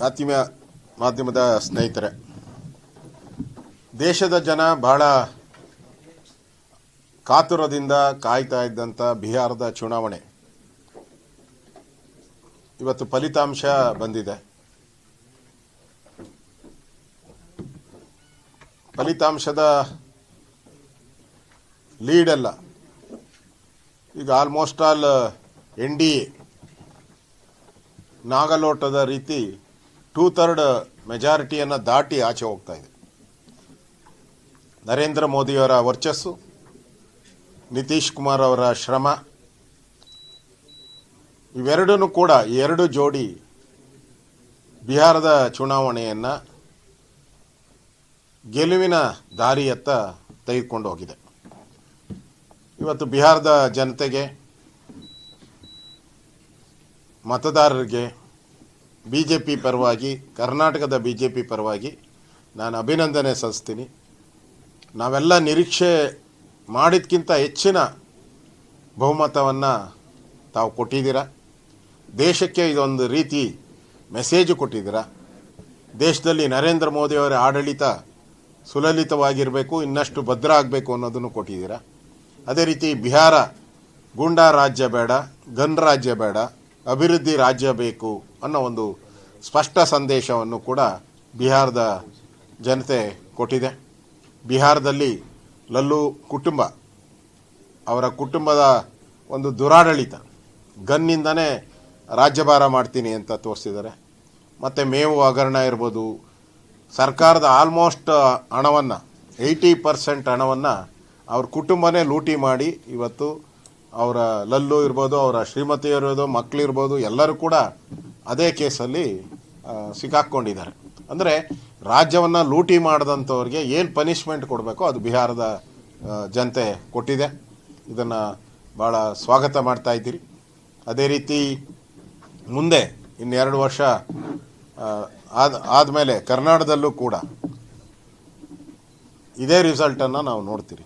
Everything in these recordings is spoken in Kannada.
ಆತ್ಮೀಯ ಮಾಧ್ಯಮದ ಸ್ನೇಹಿತರೆ, ದೇಶದ ಜನ ಬಹಳ ಕಾತುರದಿಂದ ಕಾಯ್ತಾ ಇದ್ದಂಥ ಬಿಹಾರದ ಚುನಾವಣೆ ಇವತ್ತು ಫಲಿತಾಂಶ ಬಂದಿದೆ. ಫಲಿತಾಂಶದ ಲೀಡ್ ಎಲ್ಲ ಈಗ ಆಲ್ಮೋಸ್ಟ್ ಆಲ್ NDA ನಾಗಲೋಟದ ರೀತಿ 2/3 ಮೆಜಾರಿಟಿಯನ್ನು ದಾಟಿ ಆಚೆ ಹೋಗ್ತಾ ಇದೆ. ನರೇಂದ್ರ ಮೋದಿಯವರ ವರ್ಚಸ್ಸು, ನಿತೀಶ್ ಕುಮಾರ್ ಅವರ ಶ್ರಮ, ಇವೆರಡೂ ಕೂಡ ಎರಡು ಜೋಡಿ ಬಿಹಾರದ ಚುನಾವಣೆಯನ್ನು ಗೆಲುವಿನ ದಾರಿಯತ್ತ ತೆಗೆದುಕೊಂಡು ಹೋಗಿದೆ. ಇವತ್ತು ಬಿಹಾರದ ಜನತೆಗೆ, ಮತದಾರರಿಗೆ BJP ಪರವಾಗಿ, ಕರ್ನಾಟಕದ BJP ಪರವಾಗಿ ನಾನು ಅಭಿನಂದನೆ ಸಲ್ಲಿಸ್ತೀನಿ. ನಾವೆಲ್ಲ ನಿರೀಕ್ಷೆ ಮಾಡಿದ್ಕಿಂತ ಹೆಚ್ಚಿನ ಬಹುಮತವನ್ನು ತಾವು ಕೊಟ್ಟಿದ್ದೀರಾ. ದೇಶಕ್ಕೆ ಇದೊಂದು ರೀತಿ ಮೆಸೇಜ್ ಕೊಟ್ಟಿದ್ದೀರಾ. ದೇಶದಲ್ಲಿ ನರೇಂದ್ರ ಮೋದಿಯವರ ಆಡಳಿತ ಸುಲಲಿತವಾಗಿರಬೇಕು, ಇನ್ನಷ್ಟು ಭದ್ರ ಆಗಬೇಕು ಅನ್ನೋದನ್ನು ಕೊಟ್ಟಿದ್ದೀರಾ. ಅದೇ ರೀತಿ ಬಿಹಾರ ಗೂಂಡಾ ರಾಜ್ಯ ಬೇಡ, ಗನ್ ರಾಜ್ಯ ಬೇಡ, ಅಭಿವೃದ್ಧಿ ರಾಜ್ಯ ಬೇಕು ಅನ್ನೋ ಒಂದು ಸ್ಪಷ್ಟ ಸಂದೇಶವನ್ನು ಕೂಡ ಬಿಹಾರದ ಜನತೆ ಕೊಟ್ಟಿದೆ. ಬಿಹಾರದಲ್ಲಿ ಲಲ್ಲು ಕುಟುಂಬ, ಅವರ ಕುಟುಂಬದ ಒಂದು ದುರಾಡಳಿತ, ಗನ್ನಿಂದನೇ ರಾಜ್ಯಭಾರ ಮಾಡ್ತೀನಿ ಅಂತ ತೋರಿಸಿದ್ದಾರೆ. ಮತ್ತು ಮೇವು ಹಗರಣ ಇರ್ಬೋದು, ಸರ್ಕಾರದ ಆಲ್ಮೋಸ್ಟ್ ಹಣವನ್ನು 80% ಹಣವನ್ನು ಅವ್ರ ಕುಟುಂಬನೇ ಲೂಟಿ ಮಾಡಿ ಇವತ್ತು ಅವರ ಲಲ್ಲು ಇರ್ಬೋದು, ಅವರ ಶ್ರೀಮತಿಯರು ಇರ್ಬೋದು, ಮಕ್ಕಳಿರ್ಬೋದು, ಎಲ್ಲರೂ ಕೂಡ ಅದೇ ಕೇಸಲ್ಲಿ ಸಿಕ್ಕಾಕ್ಕೊಂಡಿದ್ದಾರೆ. ಅಂದರೆ ರಾಜ್ಯವನ್ನು ಲೂಟಿ ಮಾಡಿದಂಥವ್ರಿಗೆ ಏನು ಪನಿಷ್ಮೆಂಟ್ ಕೊಡಬೇಕೋ ಅದು ಬಿಹಾರದ ಜನತೆ ಕೊಟ್ಟಿದೆ. ಇದನ್ನು ಭಾಳ ಸ್ವಾಗತ ಮಾಡ್ತಾ ಇದ್ದೀರಿ. ಅದೇ ರೀತಿ ಮುಂದೆ ಇನ್ನೆರಡು ವರ್ಷ ಆದಮೇಲೆ ಕರ್ನಾಟಕದಲ್ಲೂ ಕೂಡ ಇದೇ ರಿಸಲ್ಟನ್ನು ನಾವು ನೋಡ್ತೀರಿ.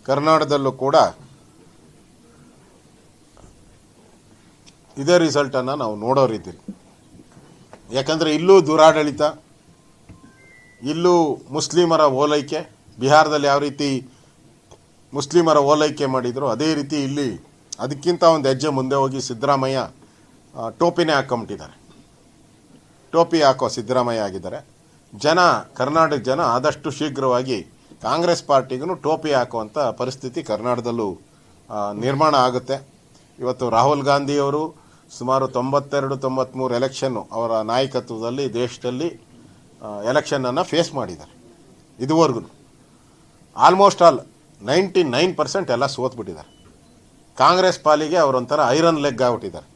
ಕರ್ನಾಟಕದಲ್ಲೂ ಕೂಡ ಇದೇ ರಿಸಲ್ಟನ್ನು ನಾವು ನೋಡೋರಿದ್ದೀರಿ. ಯಾಕಂದರೆ ಇಲ್ಲೂ ದುರಾಡಳಿತ, ಇಲ್ಲೂ ಮುಸ್ಲಿಮರ ಓಲೈಕೆ, ಬಿಹಾರದಲ್ಲಿ ಯಾವ ರೀತಿ ಮುಸ್ಲಿಮರ ಓಲೈಕೆ ಮಾಡಿದ್ರು ಅದೇ ರೀತಿ ಇಲ್ಲಿ ಅದಕ್ಕಿಂತ ಒಂದು ಹೆಜ್ಜೆ ಮುಂದೆ ಹೋಗಿ ಸಿದ್ದರಾಮಯ್ಯ ಟೋಪಿನೇ ಹಾಕೊಂಬಿಟ್ಟಿದ್ದಾರೆ. ಟೋಪಿ ಹಾಕೋ ಸಿದ್ದರಾಮಯ್ಯ ಆಗಿದ್ದಾರೆ. ಕರ್ನಾಟಕ ಜನ ಆದಷ್ಟು ಶೀಘ್ರವಾಗಿ ಕಾಂಗ್ರೆಸ್ ಪಾರ್ಟಿಗೂ ಟೋಪಿ ಹಾಕುವಂಥ ಪರಿಸ್ಥಿತಿ ಕರ್ನಾಟಕದಲ್ಲೂ ನಿರ್ಮಾಣ ಆಗುತ್ತೆ. ಇವತ್ತು ರಾಹುಲ್ ಗಾಂಧಿಯವರು ಸುಮಾರು 92-93 ಎಲೆಕ್ಷನ್ನು ಅವರ ನಾಯಕತ್ವದಲ್ಲಿ ದೇಶದಲ್ಲಿ ಎಲೆಕ್ಷನನ್ನು ಫೇಸ್ ಮಾಡಿದ್ದಾರೆ. ಇದುವರೆಗೂ ಆಲ್ಮೋಸ್ಟ್ ಆಲ್ 99% ಎಲ್ಲ ಸೋತ್ಬಿಟ್ಟಿದ್ದಾರೆ. ಕಾಂಗ್ರೆಸ್ ಪಾಲಿಗೆ ಅವರೊಂಥರ ಐರನ್ ಲೆಗ್ ಆಗ್ಬಿಟ್ಟಿದ್ದಾರೆ.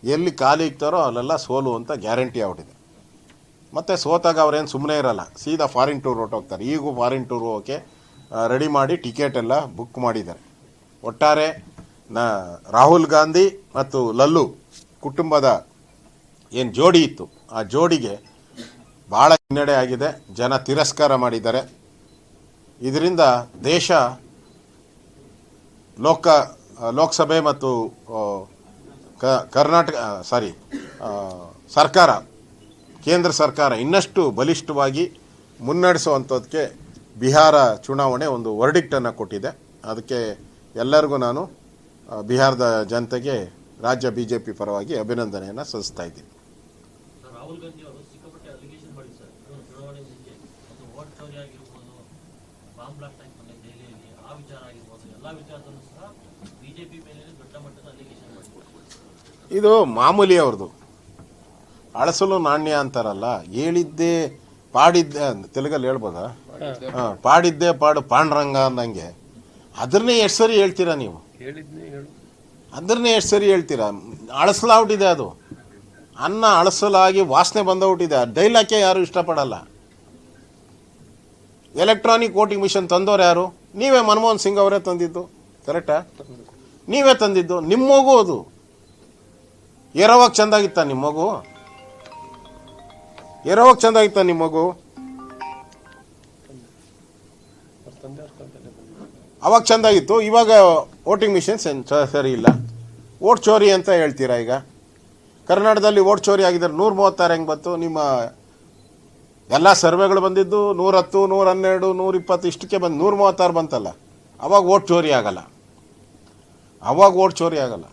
ಎಲ್ಲಿ ಖಾಲಿ ಇಕ್ತಾರೋ ಅಲ್ಲೆಲ್ಲ ಸೋಲು ಅಂತ ಗ್ಯಾರಂಟಿ ಆಗ್ಬಿಟ್ಟಿದೆ. ಮತ್ತು ಸೋತಾಗ ಅವರೇನು ಸುಮ್ಮನೆ ಇರಲ್ಲ, ಸೀದಾ ಫಾರಿನ್ ಟೂರ್ ಹೊರಟೋಗ್ತಾರೆ. ಈಗೂ ಫಾರಿನ್ ಟೂರ್ ಹೋಗೋಕ್ಕೆ ರೆಡಿ ಮಾಡಿ ಟಿಕೆಟ್ ಎಲ್ಲ ಬುಕ್ ಮಾಡಿದ್ದಾರೆ. ಒಟ್ಟಾರೆ ರಾಹುಲ್ ಗಾಂಧಿ ಮತ್ತು ಲಲ್ಲು ಕುಟುಂಬದ ಏನು ಜೋಡಿ ಇತ್ತು ಆ ಜೋಡಿಗೆ ಭಾಳ ಹಿನ್ನಡೆ ಆಗಿದೆ. ಜನ ತಿರಸ್ಕಾರ ಮಾಡಿದ್ದಾರೆ. ಇದರಿಂದ ದೇಶ ಲೋಕಸಭೆ ಮತ್ತು ಕೇಂದ್ರ ಸರ್ಕಾರ ಇನ್ನಷ್ಟು ಬಲಿಷ್ಠವಾಗಿ ಮುನ್ನಡೆಸುವಂಥದ್ದಕ್ಕೆ ಬಿಹಾರ ಚುನಾವಣೆ ಒಂದು ವರ್ಡಿಕ್ಟನ್ನು ಕೊಟ್ಟಿದೆ. ಅದಕ್ಕೆ ಎಲ್ಲರಿಗೂ ನಾನು ಬಿಹಾರದ ಜನತೆಗೆ ರಾಜ್ಯ BJP ಪರವಾಗಿ ಅಭಿನಂದನೆಯನ್ನು ಸಲ್ಲಿಸ್ತಾ ಇದ್ದೀನಿ. ರಾಹುಲ್ ಗಾಂಧಿ ಅವರು ಸಿಕ್ಕಾಪಟ್ಟೆ ಅಲಿಗೇಷನ್ ಮಾಡಿದ್ದಾರೆ ಚುನಾವಣೆ ಮುಂಚೆ, ವೋಟ್ ಚೋರಿ ಆಗಿರ್ಬೋದು, ಬಾಂಬ್ ಬ್ಲಾಸ್ಟ್ ಆಗಿರ್ಬೋದು ದೆಹಲಿಯಲ್ಲಿ, ಆ ವಿಚಾರ ಆಗಿರ್ಬೋದು, ಎಲ್ಲ ವಿಚಾರದಲ್ಲೂ ಸಹ BJP ಮೇಲೆ ದೊಡ್ಡ ಮಟ್ಟದ ಅಲಿಗೇಷನ್ ಮಾಡಿದ್ದಾರೆ. ಇದು ಮಾಮೂಲಿ ಅವ್ರದ್ದು ಅಳಸಲು ನಾಣ್ಯ ಅಂತಾರಲ್ಲ, ಹೇಳಿದ್ದೇ ಪಾಡಿದ್ದೆ, ತೆಲುಗಲ್ಲಿ ಹೇಳ್ಬೋದಾ, ಪಾಡಿದ್ದೇ ಪಾಡು ಪಾಂಡ್ರಂಗ ಅಂದಂಗೆ ಅದನ್ನೇ ಎಷ್ಟು ಸರಿ ಹೇಳ್ತೀರಾ ನೀವು? ಅದನ್ನೇ ಎಷ್ಟು ಸರಿ ಹೇಳ್ತೀರಾ? ಅಳಸಲಾಗ್ಬಿಟ್ಟಿದೆ ಅದು. ಅನ್ನ ಅಳಸಲಾಗಿ ವಾಸನೆ ಬಂದೋಗ್ಬಿಟ್ಟಿದೆ. ಡೈಲಾಕೆ ಯಾರು ಇಷ್ಟಪಡಲ್ಲ. ಎಲೆಕ್ಟ್ರಾನಿಕ್ ವೋಟಿಂಗ್ ಮಿಷನ್ ತಂದವ್ರು ಯಾರು? ನೀವೇ, ಮನಮೋಹನ್ ಸಿಂಗ್ ಅವರೇ ತಂದಿದ್ದು. ಕರೆಕ್ಟಾ? ನೀವೇ ತಂದಿದ್ದು. ನಿಮ್ಮ ಮಗು ಅದು ಎರವಾಗ ಚೆಂದಾಗಿತ್ತ? ನಿಮ್ಮ ಮಗು ಎರವಾಗ ಚೆಂದಾಗಿತ್ತ? ನಿಮ್ಮ ಮಗು ಅವಾಗ ಚೆಂದಾಗಿತ್ತು. ಇವಾಗ ವೋಟಿಂಗ್ ಮಿಷನ್ ಸರಿ ಇಲ್ಲ, ವೋಟ್ ಚೋರಿ ಅಂತ ಹೇಳ್ತೀರಾ. ಈಗ ಕರ್ನಾಟಕದಲ್ಲಿ ಓಟ್ ಚೋರಿ ಆಗಿದ್ದಾರೆ 136 ಹೆಂಗೆ ಬಂತು? ನಿಮ್ಮ ಎಲ್ಲ ಸರ್ವೆಗಳು ಬಂದಿದ್ದು 110, 112, 120 ಇಷ್ಟಕ್ಕೆ ಬಂದು 136 ಬಂತಲ್ಲ. ಅವಾಗ ಓಟ್ ಚೋರಿ ಆಗಲ್ಲ, ಅವಾಗ ಓಟ್ ಚೋರಿ ಆಗಲ್ಲ.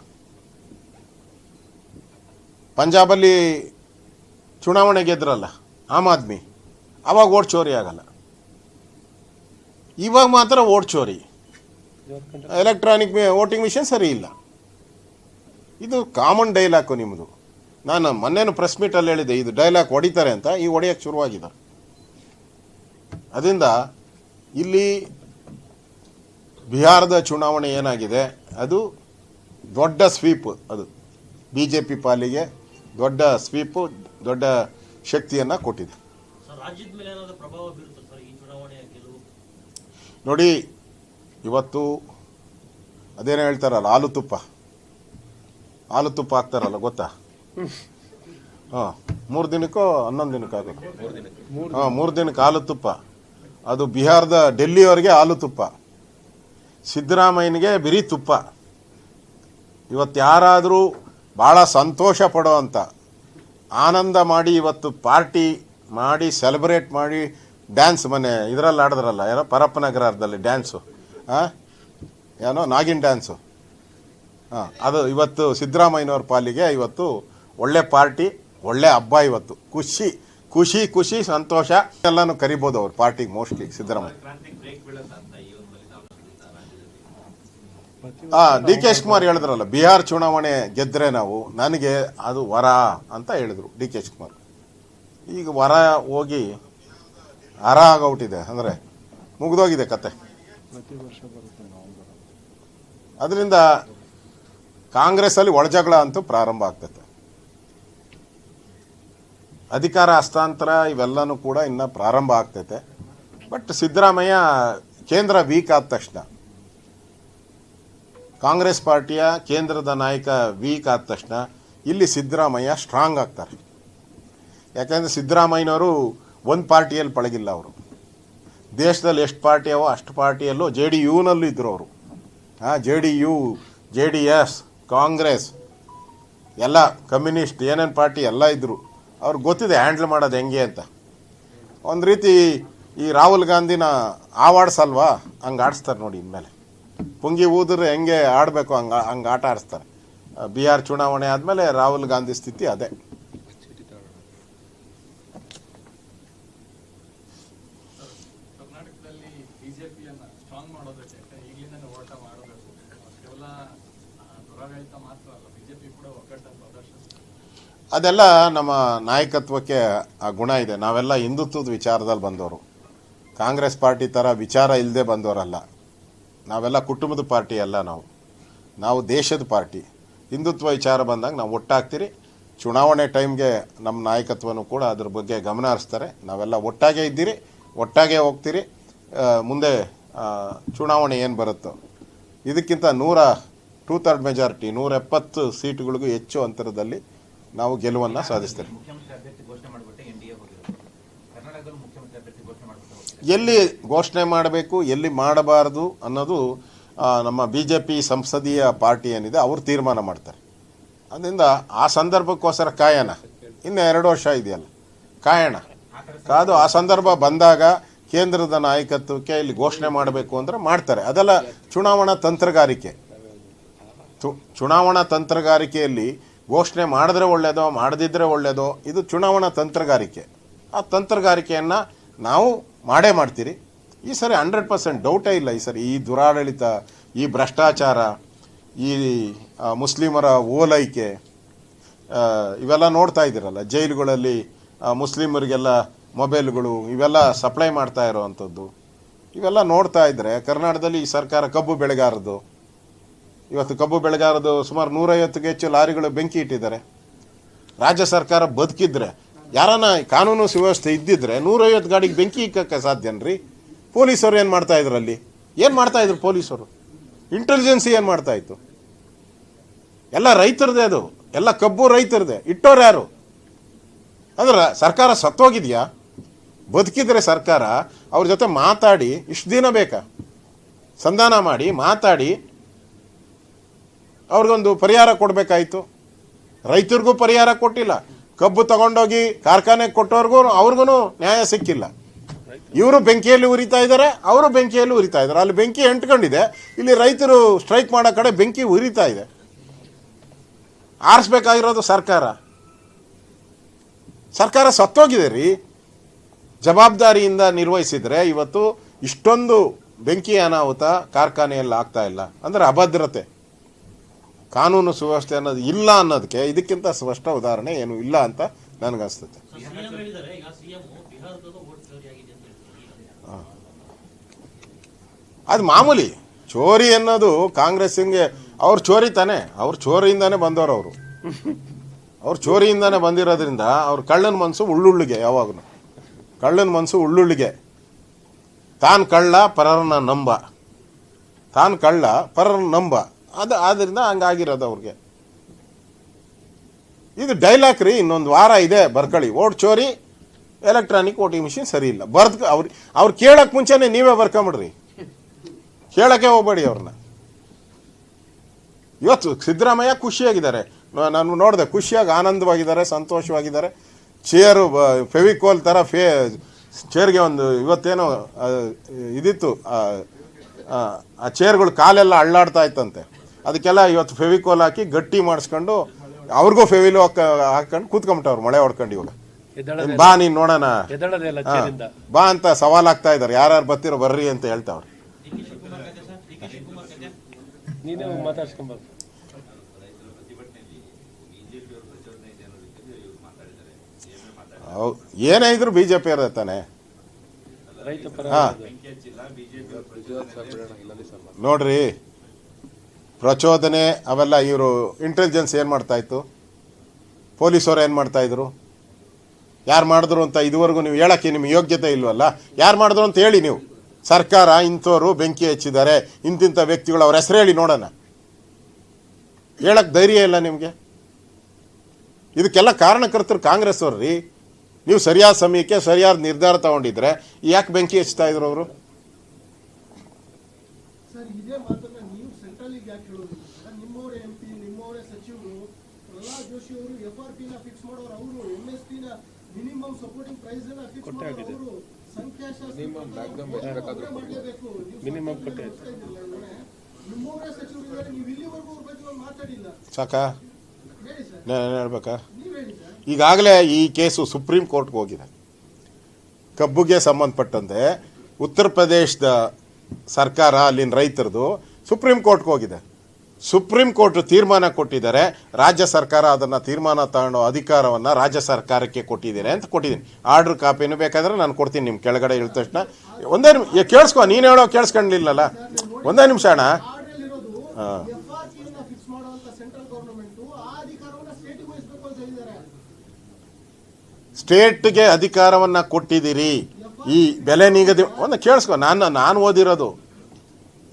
ಪಂಜಾಬಲ್ಲಿ ಚುನಾವಣೆ ಗೆದ್ರಲ್ಲ ಆಮ್ ಆದ್ಮಿ, ಅವಾಗ ಓಟ್ ಚೋರಿ ಆಗಲ್ಲ. ಇವಾಗ ಮಾತ್ರ ಓಟ್ ಚೋರಿ. ಎಲೆಕ್ಟ್ರಾನಿಕ್ ವೋಟಿಂಗ್ ಮಿಷನ್ ಸರಿ ಇಲ್ಲ. ಇದು ಕಾಮನ್ ಡೈಲಾಗು ನಿಮ್ಮದು. ನಾನು ಮೊನ್ನೆನೂ ಪ್ರೆಸ್ ಮೀಟಲ್ಲಿ ಹೇಳಿದೆ, ಇದು ಡೈಲಾಗ್ ಹೊಡಿತಾರೆ ಅಂತ. ಈಗ ಹೊಡೆಯೋಕ್ಕೆ ಶುರುವಾಗಿದೆ. ಅದರಿಂದ ಇಲ್ಲಿ ಬಿಹಾರದ ಚುನಾವಣೆ ಏನಾಗಿದೆ, ಅದು ದೊಡ್ಡ ಸ್ವೀಪ್. ಅದು ಬಿ ಜೆ ಪಿ ಪಾಲಿಗೆ ದೊಡ್ಡ ಸ್ವೀಪು, ದೊಡ್ಡ ಶಕ್ತಿಯನ್ನು ಕೊಟ್ಟಿದೆ. ಸರ್, ರಾಜ್ಯದ ಮೇಲೆ ಏನಾದರೂ ಪ್ರಭಾವ ಬೀರುತ್ತೆ ಸರ್ ಈ ಚುನಾವಣೆಯ ಗೆಲುವು? ನೋಡಿ, ಇವತ್ತು ಅದೇನೋ ಹೇಳ್ತಾರಲ್ಲ, ಹಾಲು ತುಪ್ಪ ಹಾಕ್ತಾರಲ್ಲ, ಗೊತ್ತಾ? ಹಾಂ, 3 ದಿನಕ್ಕೋ 11 ದಿನಕ್ಕೋ ಆಗುತ್ತೆ. ಹಾಂ, 3 ದಿನಕ್ಕೆ ಹಾಲು ತುಪ್ಪ. ಅದು ಬಿಹಾರದ ಡೆಲ್ಲಿಯವರೆಗೆ ಹಾಲು ತುಪ್ಪ, ಸಿದ್ದರಾಮಯ್ಯನಿಗೆ ಬಿರಿ ತುಪ್ಪ. ಇವತ್ತು ಯಾರಾದರೂ ಭಾಳ ಸಂತೋಷ ಪಡೋ ಅಂತ, ಆನಂದ ಮಾಡಿ ಇವತ್ತು ಪಾರ್ಟಿ ಮಾಡಿ ಸೆಲೆಬ್ರೇಟ್ ಮಾಡಿ ಡ್ಯಾನ್ಸ್ ಮನೆ ಇದರಲ್ಲಿ ಆಡಿದ್ರಲ್ಲ, ಏನೋ ಪರಪ್ಪನಗರದಲ್ಲಿ ಡ್ಯಾನ್ಸು, ಏನೋ ನಾಗಿನ್ ಡ್ಯಾನ್ಸು. ಅದು ಇವತ್ತು ಸಿದ್ದರಾಮಯ್ಯನವ್ರ ಪಾಲಿಗೆ ಇವತ್ತು ಒಳ್ಳೆ ಪಾರ್ಟಿ, ಒಳ್ಳೆ ಹಬ್ಬ. ಇವತ್ತು ಖುಷಿ ಖುಷಿ ಖುಷಿ ಸಂತೋಷ ಎಲ್ಲನೂ ಕರಿಬೋದು ಅವ್ರ ಪಾರ್ಟಿಗೆ. Mostly Siddaramaiah D K Shivakumar ಹೇಳಿದ್ರಲ್ಲ, ಬಿಹಾರ್ ಚುನಾವಣೆ ಗೆದ್ದರೆ ನಾವು, ನನಗೆ ಅದು ವರ ಅಂತ ಹೇಳಿದ್ರು ಡಿ ಕೆ ಶಿವಕುಮಾರ್. ಈಗ ವರ ಹೋಗಿ ಹರ ಆಗೋಗ್ಬಿಟ್ಟಿದೆ, ಅಂದರೆ ಮುಗಿದೋಗಿದೆ ಕತೆ. ಅದರಿಂದ ಕಾಂಗ್ರೆಸ್ಸಲ್ಲಿ ಒಳಜಗಳ ಅಂತೂ ಪ್ರಾರಂಭ ಆಗ್ತೈತೆ. ಅಧಿಕಾರ ಹಸ್ತಾಂತರ ಇವೆಲ್ಲನೂ ಕೂಡ ಇನ್ನು ಪ್ರಾರಂಭ ಆಗ್ತೈತೆ. ಬಟ್ ಸಿದ್ದರಾಮಯ್ಯ ಕೇಂದ್ರ ವೀಕ್ ಆದ ತಕ್ಷಣ, ಕಾಂಗ್ರೆಸ್ ಪಾರ್ಟಿಯ ಕೇಂದ್ರದ ನಾಯಕ ವೀಕ್ ಆದ ತಕ್ಷಣ ಇಲ್ಲಿ ಸಿದ್ದರಾಮಯ್ಯ ಸ್ಟ್ರಾಂಗ್ ಆಗ್ತಾರೆ. ಯಾಕಂದರೆ ಸಿದ್ದರಾಮಯ್ಯನವರು ಒಂದು ಪಾರ್ಟಿಯಲ್ಲಿ ಪಳಗಿಲ್ಲ. ಅವರು ದೇಶದಲ್ಲಿ ಎಷ್ಟು ಪಾರ್ಟಿ ಅವೋ ಅಷ್ಟು ಪಾರ್ಟಿಯಲ್ಲೂ JDU-ನಲ್ಲೂ ಇದ್ದರು ಅವರು. JDU, JDS, ಕಾಂಗ್ರೆಸ್ ಎಲ್ಲ, ಕಮ್ಯುನಿಸ್ಟ್, ಏನೇನು ಪಾರ್ಟಿ ಎಲ್ಲ ಇದ್ದರು. ಅವ್ರಿಗೆ ಗೊತ್ತಿದೆ ಹ್ಯಾಂಡ್ಲ್ ಮಾಡೋದು ಹೆಂಗೆ ಅಂತ. ಒಂದು ರೀತಿ ಈ ರಾಹುಲ್ ಗಾಂಧಿನ ಆವಾಡ್ಸಲ್ವಾ, ಹಂಗೆ ಆಡಿಸ್ತಾರೆ ನೋಡಿ. ಇನ್ಮೇಲೆ ಪುಂಗಿ ಊದ್ರೆ ಹೆಂಗೆ ಆಡಬೇಕು ಹಂಗೆ ಆಟ ಆಡಿಸ್ತಾರೆ. ಬಿಹಾರ್ ಚುನಾವಣೆ ಆದಮೇಲೆ ರಾಹುಲ್ ಗಾಂಧಿ ಸ್ಥಿತಿ ಅದೇ. ಕರ್ನಾಟಕದಲ್ಲಿ ಬಿಜೆಪಿಯನ್ನು ಸ್ಟ್ರಾಂಗ್ ಮಾಡೋದಕ್ಕೆ ಈಗಲಿಂದನೇ ಹೋರಾಟ ಮಾಡಬೇಕು. ಕೇವಲ ದುರಾಡಳಿತ ಮಾತ್ರ ಅಲ್ಲ, ಬಿಜೆಪಿ ಕೂಡ ಒಗ್ಗಟ್ಟನ್ನು ಪ್ರದರ್ಶಿಸ್ತಾರೆ. ಅದೆಲ್ಲ ನಮ್ಮ ನಾಯಕತ್ವಕ್ಕೆ ಆ ಗುಣ ಇದೆ. ನಾವೆಲ್ಲ ಹಿಂದುತ್ವದ ವಿಚಾರದಲ್ಲಿ ಬಂದವರು, ಕಾಂಗ್ರೆಸ್ ಪಾರ್ಟಿ ಥರ ವಿಚಾರ ಇಲ್ಲದೆ ಬಂದವರಲ್ಲ. ನಾವೆಲ್ಲ ಕುಟುಂಬದ ಪಾರ್ಟಿ ಅಲ್ಲ, ನಾವು ದೇಶದ ಪಾರ್ಟಿ. ಹಿಂದುತ್ವ ವಿಚಾರ ಬಂದಾಗ ನಾವು ಒಟ್ಟಾಗ್ತೀರಿ. ಚುನಾವಣೆ ಟೈಮ್ಗೆ ನಮ್ಮ ನಾಯಕತ್ವನೂ ಕೂಡ ಅದ್ರ ಬಗ್ಗೆ ಗಮನ ಹರಿಸ್ತಾರೆ. ನಾವೆಲ್ಲ ಒಟ್ಟಾಗೇ ಇದ್ದೀರಿ, ಒಟ್ಟಾಗೇ ಹೋಗ್ತೀರಿ. ಮುಂದೆ ಚುನಾವಣೆ ಏನು ಬರುತ್ತೋ ಇದಕ್ಕಿಂತ 2/3 ಮೆಜಾರಿಟಿ 170 ಸೀಟುಗಳಿಗೂ ಹೆಚ್ಚು ಅಂತರದಲ್ಲಿ ನಾವು ಗೆಲುವನ್ನು ಸಾಧಿಸ್ತೇವೆ. ಎಲ್ಲಿ ಘೋಷಣೆ ಮಾಡಬೇಕು, ಎಲ್ಲಿ ಮಾಡಬಾರ್ದು ಅನ್ನೋದು ನಮ್ಮ BJP ಸಂಸದೀಯ ಪಾರ್ಟಿ ಏನಿದೆ ಅವರು ತೀರ್ಮಾನ ಮಾಡ್ತಾರೆ. ಅದರಿಂದ ಆ ಸಂದರ್ಭಕ್ಕೋಸ್ಕರ ಕಾಯೋಣ. ಇನ್ನು 2 ವರ್ಷ ಇದೆಯಲ್ಲ, ಕಾಯೋಣ. ಕಾದು ಆ ಸಂದರ್ಭ ಬಂದಾಗ ಕೇಂದ್ರದ ನಾಯಕತ್ವಕ್ಕೆ ಇಲ್ಲಿ ಘೋಷಣೆ ಮಾಡಬೇಕು ಅಂದರೆ ಮಾಡ್ತಾರೆ. ಅದೆಲ್ಲ ಚುನಾವಣಾ ತಂತ್ರಗಾರಿಕೆ. ಚುನಾವಣಾ ತಂತ್ರಗಾರಿಕೆಯಲ್ಲಿ ಘೋಷಣೆ ಮಾಡಿದ್ರೆ ಒಳ್ಳೆಯದೋ ಮಾಡದಿದ್ದರೆ ಒಳ್ಳೆಯದೋ, ಇದು ಚುನಾವಣಾ ತಂತ್ರಗಾರಿಕೆ. ಆ ತಂತ್ರಗಾರಿಕೆಯನ್ನು ನಾವು ಮಾಡೇ ಮಾಡ್ತೀರಿ. ಈ ಸರಿ 100% ಡೌಟೇ ಇಲ್ಲ. ಈ ಸರಿ ಈ ದುರಾಡಳಿತ, ಈ ಭ್ರಷ್ಟಾಚಾರ, ಈ ಮುಸ್ಲಿಮರ ಓಲೈಕೆ ಇವೆಲ್ಲ ನೋಡ್ತಾ ಇದ್ದೀರಲ್ಲ. ಜೈಲುಗಳಲ್ಲಿ ಮುಸ್ಲಿಮರಿಗೆಲ್ಲ ಮೊಬೈಲ್ಗಳು ಇವೆಲ್ಲ ಸಪ್ಲೈ ಮಾಡ್ತಾ ಇರೋವಂಥದ್ದು ಇವೆಲ್ಲ ನೋಡ್ತಾ ಇದ್ದರೆ, ಕರ್ನಾಟಕದಲ್ಲಿ ಈ ಸರ್ಕಾರ ಕಬ್ಬು ಬೆಳೆಗಾರದು, ಇವತ್ತು ಕಬ್ಬು ಬೆಳೆಗಾರದು ಸುಮಾರು 150ಕ್ಕೂ ಹೆಚ್ಚು ಲಾರಿಗಳು ಬೆಂಕಿ ಇಟ್ಟಿದ್ದಾರೆ. ರಾಜ್ಯ ಸರ್ಕಾರ ಬದುಕಿದ್ರೆ, ಯಾರನ್ನ ಕಾನೂನು ಸುವ್ಯವಸ್ಥೆ ಇದ್ದಿದ್ರೆ 150 ಗಾಡಿಗೆ ಬೆಂಕಿ ಇಕ್ಕಕ್ಕೆ ಸಾಧ್ಯನ್ರಿ? ಪೊಲೀಸರು ಏನು ಮಾಡ್ತಾಯಿದ್ರು? ಅಲ್ಲಿ ಏನು ಮಾಡ್ತಾಯಿದ್ರು ಪೊಲೀಸರು? ಇಂಟೆಲಿಜೆನ್ಸಿ ಏನು ಮಾಡ್ತಾಯಿತ್ತು? ಎಲ್ಲ ರೈತರದೇ, ಅದು ಎಲ್ಲ ಕಬ್ಬು ರೈತರದೇ. ಇಟ್ಟೋರು ಯಾರು? ಅಂದ್ರೆ ಸರ್ಕಾರ ಸತ್ತೋಗಿದೆಯಾ? ಬದುಕಿದ್ರೆ ಸರ್ಕಾರ ಅವ್ರ ಜೊತೆ ಮಾತಾಡಿ, ಇಷ್ಟು ದಿನ ಬೇಕಾ? ಸಂಧಾನ ಮಾಡಿ ಮಾತಾಡಿ ಅವ್ರಿಗೊಂದು ಪರಿಹಾರ ಕೊಡಬೇಕಾಯಿತು. ರೈತರಿಗೂ ಪರಿಹಾರ ಕೊಟ್ಟಿಲ್ಲ, ಕಬ್ಬು ತಗೊಂಡೋಗಿ ಕಾರ್ಖಾನೆಗೆ ಕೊಟ್ಟವ್ರಿಗೂ ಅವ್ರಿಗೂ ನ್ಯಾಯ ಸಿಕ್ಕಿಲ್ಲ. ಇವರು ಬೆಂಕಿಯಲ್ಲಿ ಉರಿತಾ ಇದ್ದಾರೆ, ಅವರು ಬೆಂಕಿಯಲ್ಲಿ ಉರಿತಾ ಇದ್ದಾರೆ. ಅಲ್ಲಿ ಬೆಂಕಿ ಅಂಟ್ಕೊಂಡಿದೆ, ಇಲ್ಲಿ ರೈತರು ಸ್ಟ್ರೈಕ್ ಮಾಡೋ ಕಡೆ ಬೆಂಕಿ ಉರಿತಾ ಇದೆ. ಆರಿಸ್ಬೇಕಾಗಿರೋದು ಸರ್ಕಾರ ಸತ್ತೋಗಿದೆ ರೀ. ಜವಾಬ್ದಾರಿಯಿಂದ ನಿರ್ವಹಿಸಿದರೆ ಇವತ್ತು ಇಷ್ಟೊಂದು ಬೆಂಕಿ ಅನಾಹುತ ಕಾರ್ಖಾನೆಯಲ್ಲಿ ಆಗ್ತಾ ಇಲ್ಲ. ಅಂದರೆ ಅಭದ್ರತೆ, ಕಾನೂನು ಸುವ್ಯವಸ್ಥೆ ಅನ್ನೋದು ಇಲ್ಲ ಅನ್ನೋದಕ್ಕೆ ಇದಕ್ಕಿಂತ ಸ್ಪಷ್ಟ ಉದಾಹರಣೆ ಏನು ಇಲ್ಲ ಅಂತ ನನಗನ್ಸುತ್ತೆ. ಸಿಎಂ ಹೇಳಿದ್ದಾರೆ, ಈಗ ಸಿಎಂ ಬಿಹಾರದಲ್ಲೂ ವೋಟ್ ಚೋರಿ ಆಗಿದೆ ಅಂತ ಹೇಳ್ತಾರೆ. ಅದು ಮಾಮೂಲಿ ಚೋರಿ ಅನ್ನೋದು ಕಾಂಗ್ರೆಸ್ಸಿಗೆ ಅವ್ರ ಚೋರಿ ತಾನೆ, ಅವ್ರ ಚೋರಿಯಿಂದಾನೇ ಬಂದವರು. ಅವ್ರು ಚೋರಿಯಿಂದಾನೇ ಬಂದಿರೋದ್ರಿಂದ ಅವ್ರ ಕಳ್ಳನ ಮನಸ್ಸು ಉಳ್ಳುಳ್ಳಿಗೆ, ಯಾವಾಗಲೂ ಕಳ್ಳನ ಮನಸ್ಸು ಉಳ್ಳುಳ್ಳಿಗೆ. ತಾನು ಕಳ್ಳ ಪರರನ್ನ ನಂಬ, ತಾನು ಕಳ್ಳ ಪರರನ್ನ ನಂಬ, ಅದು ಆದ್ದರಿಂದ ಹಂಗಾಗಿರೋದು ಅವ್ರಿಗೆ. ಇದು ಡೈಲಾಗ್ ರೀ. ಇನ್ನೊಂದು ವಾರ ಇದೆ ಬರ್ಕೊಳ್ಳಿ. ಓಟ್ ಚೋರಿ, ಎಲೆಕ್ಟ್ರಾನಿಕ್ ವೋಟಿಂಗ್ ಮಿಷಿನ್ ಸರಿ ಇಲ್ಲ. ಅವ್ರು ಕೇಳೋಕ್ಕೆ ಮುಂಚೆನೇ ನೀವೇ ಬರ್ಕೊಂಬಿಡ್ರಿ, ಕೇಳೋಕ್ಕೆ ಹೋಗ್ಬೇಡಿ ಅವ್ರನ್ನ. ಇವತ್ತು ಸಿದ್ದರಾಮಯ್ಯ ಖುಷಿಯಾಗಿದ್ದಾರೆ, ನಾನು ನೋಡಿದೆ, ಖುಷಿಯಾಗಿ ಆನಂದವಾಗಿದ್ದಾರೆ, ಸಂತೋಷವಾಗಿದ್ದಾರೆ. ಚೇರು ಫೆವಿಕೋಲ್ ಥರ ಚೇರ್ಗೆ ಒಂದು ಇವತ್ತೇನೋ ಇದಿತ್ತು, ಆ ಚೇರ್ಗಳು ಕಾಲೆಲ್ಲ ಅಳ್ಳಾಡ್ತಾ ಇತ್ತಂತೆ, ಅದಕ್ಕೆಲ್ಲ ಇವತ್ತು ಫೆವಿಕೋಲ್ ಹಾಕಿ ಗಟ್ಟಿ ಮಾಡಿಸ್ಕೊಂಡು ಅವ್ರಿಗೂ ಫೆವಿಲು ಹಾಕೊಂಡು ಕೂತ್ಕೊಂಬಿಟ್ಟವ್ರು ಮಳೆ ಹೊಡ್ಕೊಂಡು. ಇವಾಗ ಬಾ ನೀನು ನೋಡೋಣ ಬಾ ಅಂತ ಸವಾಲಾಗ್ತಾ ಇದ್ದಾರೆ. ಯಾರ್ಯಾರು ಬರ್ತಿರೋ ಬರ್ರಿ ಅಂತ ಹೇಳ್ತಾವ್ರು. ಏನೇ ಇದ್ರು ಬಿಜೆಪಿ ಇರೋದು ತಾನೆ. ನೋಡ್ರಿ, ಪ್ರಚೋದನೆ ಅವೆಲ್ಲ ಇವರು ಇಂಟೆಲಿಜೆನ್ಸ್ ಏನು ಮಾಡ್ತಾ ಇತ್ತು, ಪೊಲೀಸವ್ರು ಏನು ಮಾಡ್ತಾ ಇದ್ರು, ಯಾರು ಮಾಡಿದ್ರು ಅಂತ ಇದುವರೆಗೂ ನೀವು ಹೇಳೋಕ್ಕೆ ನಿಮ್ಗೆ ಯೋಗ್ಯತೆ ಇಲ್ವಲ್ಲ. ಯಾರು ಮಾಡಿದ್ರು ಅಂತ ಹೇಳಿ ನೀವು. ಸರ್ಕಾರ ಇಂಥವ್ರು ಬೆಂಕಿ ಹಚ್ಚಿದ್ದಾರೆ, ಇಂತಿಂಥ ವ್ಯಕ್ತಿಗಳು, ಅವ್ರ ಹೆಸರು ಹೇಳಿ ನೋಡೋಣ. ಹೇಳಕ್ಕೆ ಧೈರ್ಯ ಇಲ್ಲ ನಿಮಗೆ. ಇದಕ್ಕೆಲ್ಲ ಕಾರಣಕರ್ತರು ಕಾಂಗ್ರೆಸ್ ಅವ್ರು ರೀ. ನೀವು ಸರಿಯಾದ ಸಮಯಕ್ಕೆ ಸರಿಯಾದ ನಿರ್ಧಾರ ತಗೊಂಡಿದ್ರೆ ಯಾಕೆ ಬೆಂಕಿ ಹಚ್ತಾ ಇದ್ರು ಅವರು? ಸರ್, ಇದೇ ಮಾತನ್ನ ನೀವು ಸೆಂಟ್ರಲ್ಗೆ ಯಾಕೆ ಹೇಳೋದಿಲ್ಲ? ನಿಮ್ಮವರೇ MP, ನಿಮ್ಮವರೇ ಸಚಿವರು ಪ್ರಹ್ಲಾದ್ ಜೋಶಿ ಅವರು FRP ನ ಫಿಕ್ಸ್ ಮಾಡೋರು, ಅವರು MSP ನ ಮಿನಿಮಮ್ ಸಪೋರ್ಟಿಂಗ್ ಪ್ರೈಸ್ ಅನ್ನ ಫಿಕ್ಸ್ ಮಾಡೋರು, ಅವರು ಸಂಖ್ಯಾಶಾಸ್ತ್ರ ಮಾಡಲೇಬೇಕು. ನಿಮ್ಮವರೇ ಸಚಿವರು ಇದ್ದಾರೆ, ನೀವು ಇಲ್ಲಿವರೆಗೂ ಅವ್ರ ಬಗ್ಗೆ ಮಾತಾಡಿಲ್ಲ. ಸಾಕಾ ಹೇಳಿ ಸರ್, ಹೇಳ್ಬೇಕಾ? ನೀವು ಹೇಳಿ ಸರ್. ಈಗಾಗಲೇ ಈ ಕೇಸು ಸುಪ್ರೀಂ ಕೋರ್ಟ್ಗೆ ಹೋಗಿದೆ. ಕಬ್ಬುಗೆ ಸಂಬಂಧಪಟ್ಟಂತೆ ಉತ್ತರ ಪ್ರದೇಶದ ಸರ್ಕಾರ, ಅಲ್ಲಿನ ರೈತರದು ಸುಪ್ರೀಂ ಕೋರ್ಟ್ಗೆ ಹೋಗಿದೆ. ಸುಪ್ರೀಂ ಕೋರ್ಟ್ ತೀರ್ಮಾನ ಕೊಟ್ಟಿದ್ದಾರೆ, ರಾಜ್ಯ ಸರ್ಕಾರ ಅದನ್ನು ತೀರ್ಮಾನ ತಗೊಳ್ಳೋ ಅಧಿಕಾರವನ್ನು ರಾಜ್ಯ ಸರ್ಕಾರಕ್ಕೆ ಕೊಟ್ಟಿದ್ದಾರೆ ಅಂತ ಕೊಟ್ಟಿದ್ದೀನಿ. ಆರ್ಡ್ರ್ ಕಾಪಿನೂ ಬೇಕಾದ್ರೆ ನಾನು ಕೊಡ್ತೀನಿ. ನಿಮ್ಮ ಕೆಳಗಡೆ ಇಳಿದ ತಕ್ಷಣ ಒಂದೇ ನಿಮಿಷ ಕೇಳಿಸ್ಕೊ, ನೀನು ಹೇಳೋ ಕೇಳಿಸ್ಕೊಂಡಿಲ್ಲಲ್ಲ, ಒಂದೇ ನಿಮಿಷ ಅಣ್ಣ. ಹಾಂ, ಸ್ಟೇಟ್ಗೆ ಅಧಿಕಾರವನ್ನು ಕೊಟ್ಟಿದ್ದೀರಿ. ಈ ಬೆಲೆ ನಿಗದಿ ಒಂದು ಕೇಳಿಸ್ಕೊ,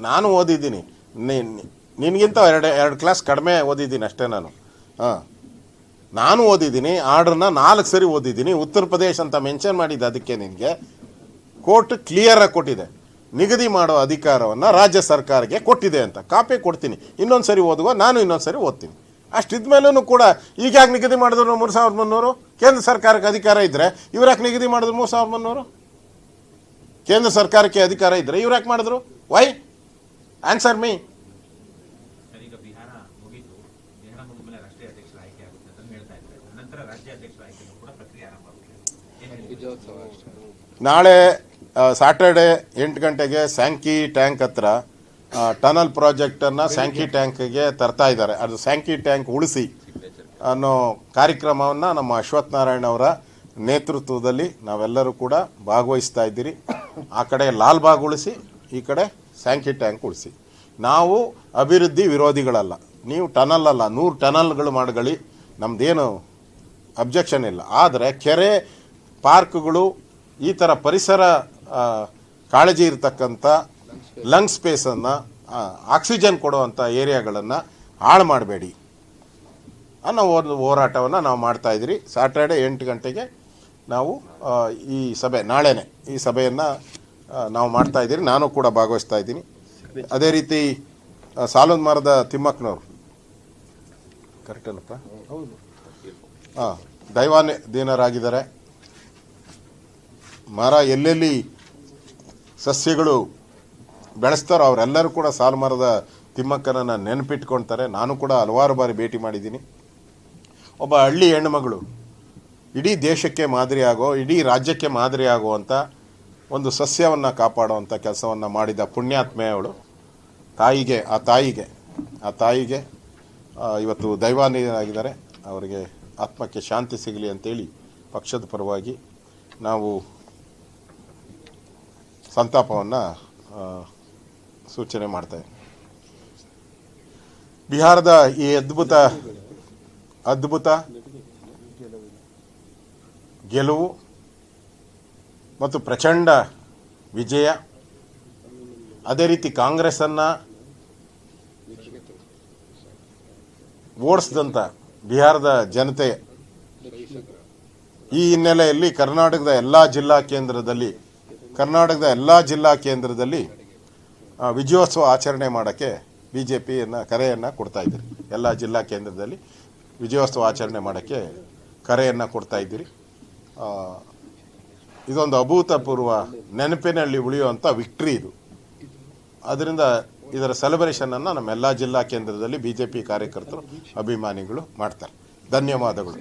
ನಾನು ಓದಿದ್ದೀನಿ. ನಿನಗಿಂತ ಎರಡು ಕ್ಲಾಸ್ ಕಡಿಮೆ ಓದಿದ್ದೀನಿ ಅಷ್ಟೇ ನಾನು. ನಾನು ಓದಿದ್ದೀನಿ, ಆರ್ಡ್ರನ್ನ 4 ಸರಿ ಓದಿದ್ದೀನಿ. ಉತ್ತರ ಪ್ರದೇಶ ಅಂತ ಮೆನ್ಷನ್ ಮಾಡಿದ್ದೆ, ಅದಕ್ಕೆ ನಿನಗೆ ಕೋರ್ಟ್ ಕ್ಲಿಯರಾಗಿ ಕೊಟ್ಟಿದೆ. ನಿಗದಿ ಮಾಡೋ ಅಧಿಕಾರವನ್ನು ರಾಜ್ಯ ಸರ್ಕಾರಕ್ಕೆ ಕೊಟ್ಟಿದೆ ಅಂತ ಕಾಪಿ ಕೊಡ್ತೀನಿ. ಇನ್ನೊಂದು ಸರಿ ಓದುವ, ನಾನು ಇನ್ನೊಂದು ಸರಿ ಓದ್ತೀನಿ. ಅಷ್ಟಿದ್ಮೇಲೂ ಕೂಡ ಈಗ ಯಾಕೆ ನಿಗದಿ ಮಾಡಿದ್ರು 3300? ಕೇಂದ್ರ ಸರ್ಕಾರಕ್ಕೆ ಅಧಿಕಾರ ಇದ್ದರೆ ಇವ್ರು ಯಾಕೆ ನಿಗದಿ ಮಾಡಿದ್ರು 3300? ಕೇಂದ್ರ ಸರ್ಕಾರಕ್ಕೆ ಅಧಿಕಾರ ಇದ್ದರೆ ಇವ್ರು ಯಾಕೆ ಮಾಡಿದ್ರು? ವೈ? Answer me. ಈಗ ಬಿಹಾರ ಮುಗಿದು, ಬಿಹಾರ ಮುಗಿದ ರಾಷ್ಟ್ರೀಯ ಅಧ್ಯಕ್ಷರ ಆಯ್ಕೆ ಆಗುತ್ತೆ ಅಂತ ಹೇಳ್ತಾ ಇದ್ದಾರೆ. ನಂತರ ರಾಜ್ಯ ಅಧ್ಯಕ್ಷರ ಆಯ್ಕೆನೂ ಕೂಡ ಪ್ರಕ್ರಿಯೆ ಆರಂಭ ಆಗುತ್ತೆ. ನಾಳೆ ಸ್ಯಾಟರ್ಡೆ 8 ಗಂಟೆಗೆ ಸ್ಯಾಂಕಿ ಟ್ಯಾಂಕ್ ಹತ್ರ ಟನಲ್ ಪ್ರಾಜೆಕ್ಟನ್ನು ಸ್ಯಾಂಕಿ ಟ್ಯಾಂಕ್ಗೆ ತರ್ತಾ ಇದ್ದಾರೆ. ಅದು ಸ್ಯಾಂಕಿ ಟ್ಯಾಂಕ್ ಉಳಿಸಿ ಅನ್ನೋ ಕಾರ್ಯಕ್ರಮವನ್ನು ನಮ್ಮ ಅಶ್ವಥ್ ನಾರಾಯಣ ಅವರ ನೇತೃತ್ವದಲ್ಲಿ ನಾವೆಲ್ಲರೂ ಕೂಡ ಭಾಗವಹಿಸ್ತಾ ಇದ್ದೀರಿ. ಆ ಕಡೆ ಲಾಲ್ಬಾಗ್ ಉಳಿಸಿ, ಈ ಕಡೆ ಸ್ಯಾಂಕಿ ಟ್ಯಾಂಕ್ ಉಳಿಸಿ. ನಾವು ಅಭಿವೃದ್ಧಿ ವಿರೋಧಿಗಳಲ್ಲ. ನೀವು ಟನಲ್ ಅಲ್ಲ, 100 ಟನಲ್ಗಳು ಮಾಡಗಳಿ, ನಮ್ಮದೇನು ಅಬ್ಜೆಕ್ಷನ್ ಇಲ್ಲ. ಆದರೆ ಕೆರೆ, ಪಾರ್ಕ್ಗಳು, ಈ ಥರ ಪರಿಸರ ಕಾಳಜಿ ಇರತಕ್ಕಂಥ ಲಂಗ್ ಸ್ಪೇಸನ್ನು, ಆಕ್ಸಿಜನ್ ಕೊಡುವಂಥ ಏರಿಯಾಗಳನ್ನು ಹಾಳು ಮಾಡಬೇಡಿ ಅನ್ನೋ ಒಂದು ಹೋರಾಟವನ್ನು ನಾವು ಮಾಡ್ತಾಯಿದ್ದೀರಿ. ಸ್ಯಾಟರ್ಡೆ 8 ಗಂಟೆಗೆ ನಾವು ಈ ಸಭೆ, ನಾಳೆನೇ ಈ ಸಭೆಯನ್ನು ನಾವು ಮಾಡ್ತಾಯಿದ್ದೀರಿ. ನಾನು ಕೂಡ ಭಾಗವಹಿಸ್ತಾ ಇದ್ದೀನಿ. ಅದೇ ರೀತಿ ಸಾಲದ ಮರದ ತಿಮ್ಮಕ್ಕನವರು ಕರೆಕ್ಟೇನಪ್ಪ? ಹೌದು. ಹಾಂ, ದೈವಾಧೀನರಾಗಿದ್ದಾರೆ. ಮರ ಎಲ್ಲೆಲ್ಲಿ ಸಸ್ಯಗಳು ಬೆಳೆಸ್ತಾರೋ ಅವರೆಲ್ಲರೂ ಕೂಡ ಸಾಲುಮರದ ತಿಮ್ಮಕ್ಕನನ್ನು ನೆನಪಿಟ್ಕೊಳ್ತಾರೆ. ನಾನು ಕೂಡ ಹಲವಾರು ಬಾರಿ ಭೇಟಿ ಮಾಡಿದ್ದೀನಿ. ಒಬ್ಬ ಹಳ್ಳಿ ಹೆಣ್ಣುಮಗಳು ಇಡೀ ದೇಶಕ್ಕೆ ಮಾದರಿಯಾಗೋ, ಇಡೀ ರಾಜ್ಯಕ್ಕೆ ಮಾದರಿಯಾಗುವಂಥ ಒಂದು ಸಸ್ಯವನ್ನು ಕಾಪಾಡುವಂಥ ಕೆಲಸವನ್ನು ಮಾಡಿದ ಪುಣ್ಯಾತ್ಮೆ ಅವಳು. ಆ ತಾಯಿಗೆ ಇವತ್ತು ದೈವಾಧೀನರಾಗಿದ್ದಾರೆ. ಅವರಿಗೆ ಆತ್ಮಕ್ಕೆ ಶಾಂತಿ ಸಿಗಲಿ ಅಂತೇಳಿ ಪಕ್ಷದ ಪರವಾಗಿ ನಾವು ಸಂತಾಪವನ್ನು ಸೂಚನೆ ಮಾಡ್ತೇವೆ. ಬಿಹಾರದ ಈ ಅದ್ಭುತ ಗೆಲುವು ಮತ್ತು ಪ್ರಚಂಡ ವಿಜಯ, ಅದೇ ರೀತಿ ಕಾಂಗ್ರೆಸ್ಸನ್ನು ಓಡಿಸಿದಂಥ ಬಿಹಾರದ ಜನತೆ, ಈ ಹಿನ್ನೆಲೆಯಲ್ಲಿ ಕರ್ನಾಟಕದ ಎಲ್ಲ ಜಿಲ್ಲಾ ಕೇಂದ್ರದಲ್ಲಿ ವಿಜಯೋತ್ಸವ ಆಚರಣೆ ಮಾಡೋಕ್ಕೆ BJPಯನ್ನು ಕರೆಯನ್ನು ಕೊಡ್ತಾ ಇದ್ದೀರಿ. ಎಲ್ಲ ಜಿಲ್ಲಾ ಕೇಂದ್ರದಲ್ಲಿ ವಿಜಯೋತ್ಸವ ಆಚರಣೆ ಮಾಡೋಕ್ಕೆ ಕರೆಯನ್ನು ಕೊಡ್ತಾ ಇದ್ದೀರಿ. ಇದೊಂದು ಅಭೂತಪೂರ್ವ ನೆನಪಿನಲ್ಲಿ ಉಳಿಯುವಂಥ ವಿಕ್ಟ್ರಿ ಇದು. ಅದರಿಂದ ಇದರ ಸೆಲೆಬ್ರೇಷನನ್ನು ನಮ್ಮೆಲ್ಲ ಜಿಲ್ಲಾ ಕೇಂದ್ರದಲ್ಲಿ BJP ಕಾರ್ಯಕರ್ತರು, ಅಭಿಮಾನಿಗಳು ಮಾಡ್ತಾರೆ. ಧನ್ಯವಾದಗಳು.